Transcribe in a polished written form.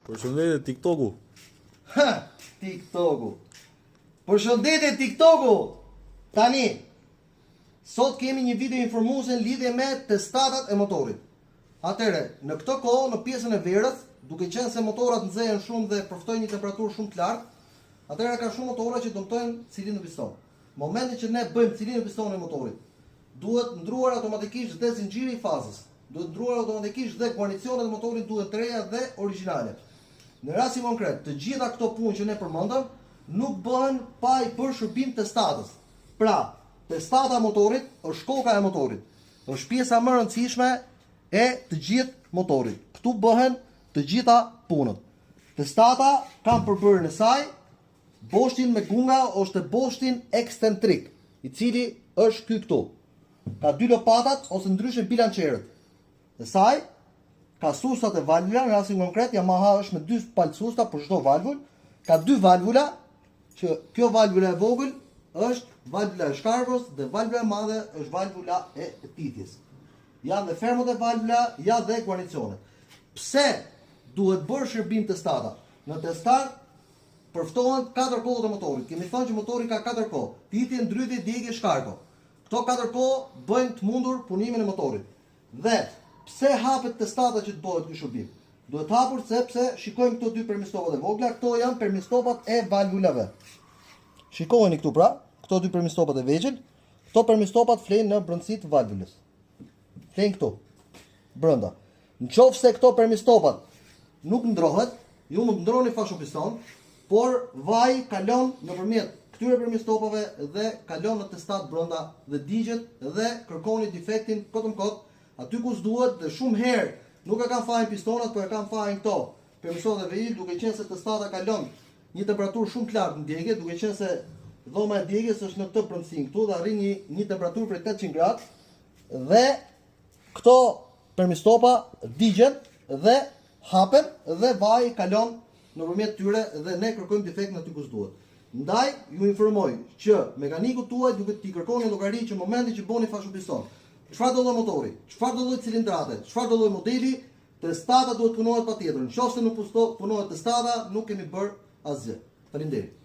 Përshëndetje TikToku. TikToku. Përshëndetje TikToku. Tani, sot kemi një video informuese në lidhje me testatat e motorit. Atëre, në këtë kohë, në pjesën e verës, duke qenë se motorat nxehen shumë dhe përftojnë një temperaturë shumë të lartë, atëre ka shumë motora që dëmtojnë cilindrin piston. Momentin që ne bëjmë cilindrin piston e motorit, duhet ndruar automatikisht dhe zinxhiri i fazës. Duhet ndruar automatikisht dhe guarnicionet e motorit duhet të reja dhe origjinale. Në rastin konkret, të gjitha këto punë që ne përmendëm nuk bëhen pa i bërë shërbim testatës. Pra, testata e motorit është shkoka e motorit. Është pjesa më e rëndësishme e të gjithë motorit. Këtu bëhen të gjitha punët. Testata kanë përbërjen e saj boshtin me gunga ose boshtin ekstentrik, i cili është ky këtu. Ka dy lopatat ose ndryshe bilançerët. E saj ka sustat e valvula, në rastin konkret Yamaha është me 2 palë susta për çdo valvul. Ka 2 valvula, që kjo valvula e vogël është valvula e shkarkos dhe valvula e madhe është valvula e titjes. Janë dhe fermët e valvula, janë dhe guarnicionet. Pse duhet bërë shërbim testata? Në testat përftohen 4 kohët e motorit. Kemi thënë që motori ka 4 kohë: titje, ndrytje, djegje, shkarko. Këto 4 kohë bëjnë të mundur punimin e motorit. Dhe pse hapet testata që të bëhet ky shërbim? Duhet hapur sepse shikojmë këto dy permistopat e vogla, këto janë permistopat e valvulave. Shikojeni këtu pra, këto dy permistopat e vegjël, këto permistopat flen në brendësitë të valvulës. Flen këtu, brenda. Nëse këto permistopat nuk ndrohet, ju mund të ndroni fashun piston, por vaji kalon nëpërmjet këtyre permistopave dhe kalon në testat brenda dhe digjet dhe kërkoni defektin kot. Aty ku s'duhet dhe shumë herë nuk e kanë fajin pistonat, por e kanë fajin këto permistopat e vegjël, duke qenë se testata kalon një temperaturë shumë të lartë në djegje, duke qenë se dhoma e djegjes është në këtë brendësi këtu dhe arrin një temperaturë prej 800 gradë dhe këto permistopa digjen dhe hapen dhe vaji kalon nëpërmjet tyre dhe ne kërkojmë defektin aty ku s'duhet. Ndaj ju informoj që mekaniku tuaj duhet t'i kërkoni llogari që në momentin që bëni fashun piston, çfarë do lloj motori, çfarë do lloj cilindrate, çfarë do lloj modeli, testata duhet punohet patjetër. Nëse nuk punohet testata, nuk kemi bërë asgjë. Faleminderit.